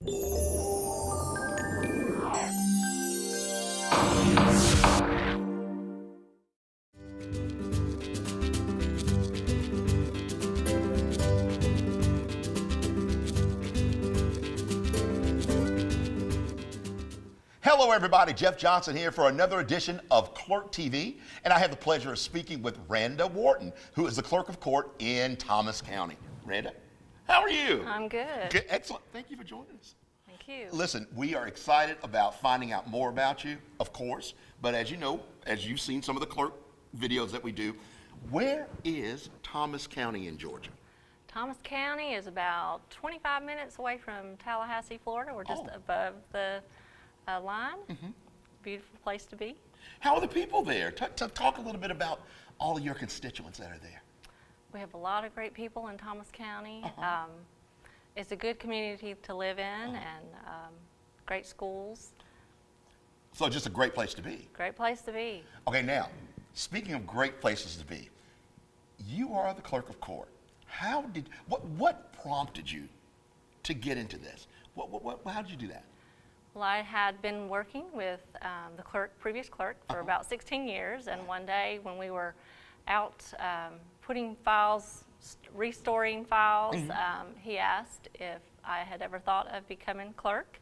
Hello everybody, Jeff Johnson here for another edition of Clerk TV, and I have the pleasure of speaking with Randa Wharton, who is the Clerk of Court in Thomas County. Randa, how are you? I'm good. Good, excellent. Thank you for joining us. Thank you. Listen, we are excited about finding out more about you, of course, but as you know, as you've seen some of the clerk videos that we do, where is Thomas County in Georgia? Thomas County is about 25 minutes away from Tallahassee, Florida. We're just above the line. Beautiful place to be. How are the people there? Talk a little bit about all of your constituents that are there. We have a lot of great people in Thomas County. It's a good community to live in and great schools. So just a great place to be. Great place to be. Okay, now, speaking of great places to be, you are the Clerk of Court. What prompted you to get into this? How did you do that? Well, I had been working with the previous clerk for about 16 years, and one day when we were out putting files, restoring files, he asked if I had ever thought of becoming clerk,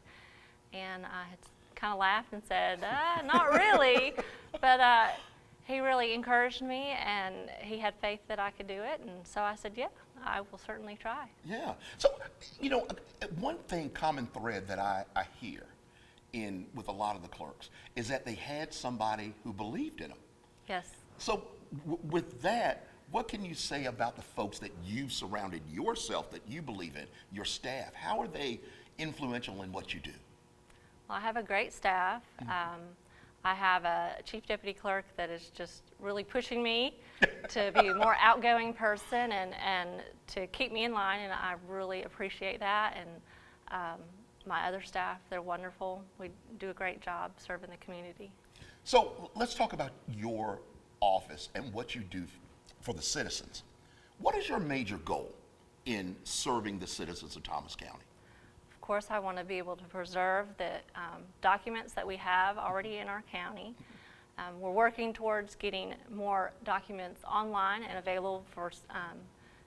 and I had kind of laughed and said, not really, but he really encouraged me, and he had faith that I could do it, and so I said, yeah, I will certainly try. Yeah. So, you know, one common thread that I hear with a lot of the clerks is that they had somebody who believed in them. Yes. So with that, what can you say about the folks that you've surrounded yourself that you believe in, your staff? How are they influential in what you do? Well, I have a great staff. I have a chief deputy clerk that is just really pushing me to be a more outgoing person and to keep me in line, and I really appreciate that. And my other staff, they're wonderful. We do a great job serving the community. So let's talk about your office and what you do for the citizens. What is your major goal in serving the citizens of Thomas County? Of course, I want to be able to preserve the documents that we have already in our county. We're working towards getting more documents online and available for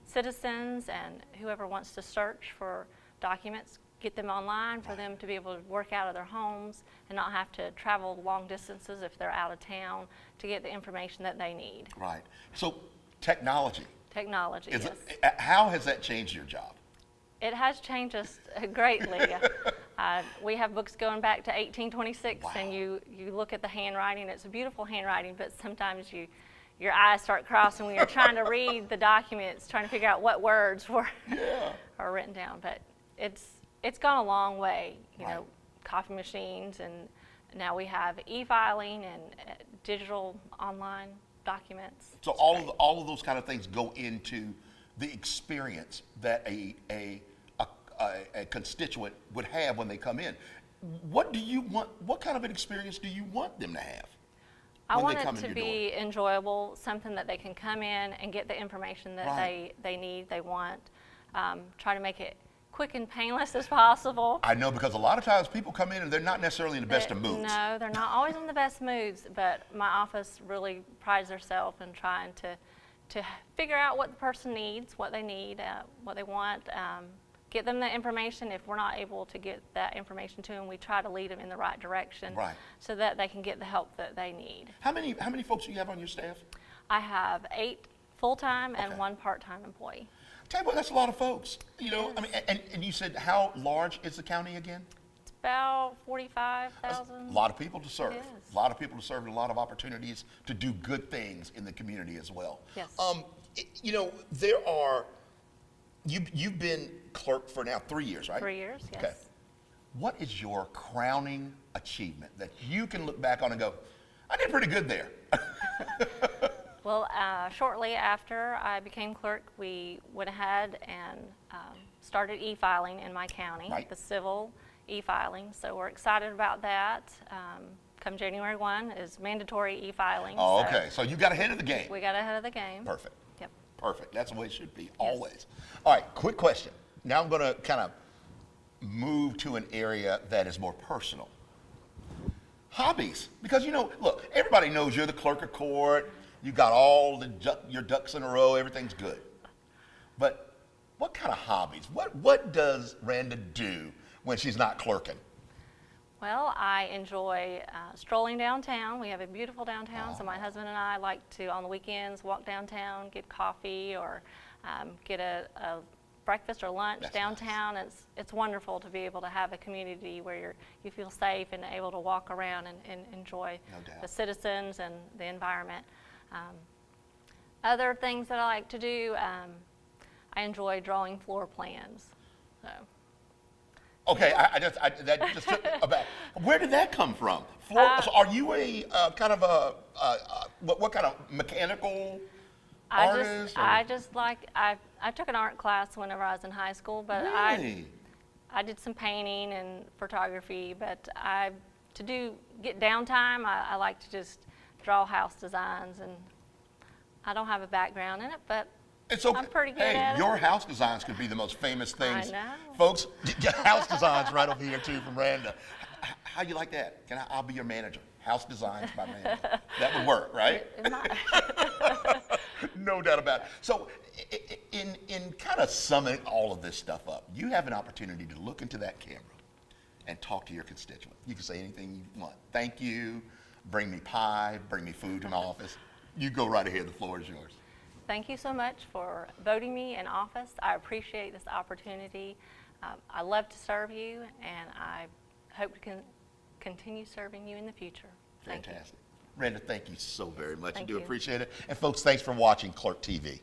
citizens and whoever wants to search for documents, get them online for them to be able to work out of their homes and not have to travel long distances if they're out of town to get the information that they need. Right. So technology. Technology, yes. How has that changed your job? It has changed us greatly. We have books going back to 1826, wow. And you look at the handwriting. It's a beautiful handwriting, but sometimes your eyes start crossing when you're trying to read the documents, trying to figure out what words are written down. But it's gone a long way. You know, coffee machines, and now we have eFiling and digital online documents. So all of those kind of things go into the experience that a constituent would have when they come in. What do you want? What kind of an experience do you want them to have? I want it to be enjoyable, something that they can come in and get the information that they need, they want. Try to make it quick and painless as possible. I know, because a lot of times people come in and they're not necessarily in the best of moods. No, they're not always in the best moods, but my office really prides themselves in trying to figure out what the person needs, what they need, what they want, get them the information. If we're not able to get that information to them, we try to lead them in the right direction so that they can get the help that they need. How many folks do you have on your staff? I have 8 full-time and 1 part-time employee. Tell you what, that's a lot of folks. You know, I mean, and you said, how large is the county again? It's about 45,000. A lot of people to serve. It is. A lot of people to serve, and a lot of opportunities to do good things in the community as well. Yes. You know, you've been clerk for now 3 years, right? 3 years, yes. Okay. What is your crowning achievement that you can look back on and go, I did pretty good there? Well, shortly after I became clerk, we went ahead and started e-filing in my county, the civil e-filing. So we're excited about that. Come January 1 is mandatory e-filing. Oh, okay. So you got ahead of the game. We got ahead of the game. Perfect. Yep. Perfect. That's the way it should be, always. All right, quick question. Now I'm going to kind of move to an area that is more personal. Hobbies, because look, everybody knows you're the clerk of court. You got all your ducks in a row. Everything's good. But what kind of hobbies? What does Randa do when she's not clerking? Well, I enjoy strolling downtown. We have a beautiful downtown, so my husband and I like to, on the weekends, walk downtown, get coffee, or get a breakfast or lunch That's downtown. nice. It's wonderful to be able to have a community where you feel safe and able to walk around and enjoy No doubt. the citizens and the environment. Other things that I like to do, I enjoy drawing floor plans. So. Okay, that just took me aback. Where did that come from? So are you a kind of what kind of mechanical artist? I took an art class whenever I was in high school, but Really? I did some painting and photography, but get downtime, I like to just draw house designs, and I don't have a background in it, but It's okay. I'm pretty good hey, at it. your house designs could be the most famous things. I know. Folks, house designs right over here too from Randa. How you like that? I'll be your manager. House designs by Randa. That would work, right? No doubt about it. So in kind of summing all of this stuff up, you have an opportunity to look into that camera and talk to your constituent. You can say anything you want. Thank you, bring me pie, bring me food to my office. You go right ahead, the floor is yours. Thank you so much for voting me in office. I appreciate this opportunity. I love to serve you, and I hope to continue serving you in the future. Thank you. Fantastic. Randa, thank you so very much. I Thank do you. appreciate it. And folks, thanks for watching Clerk TV.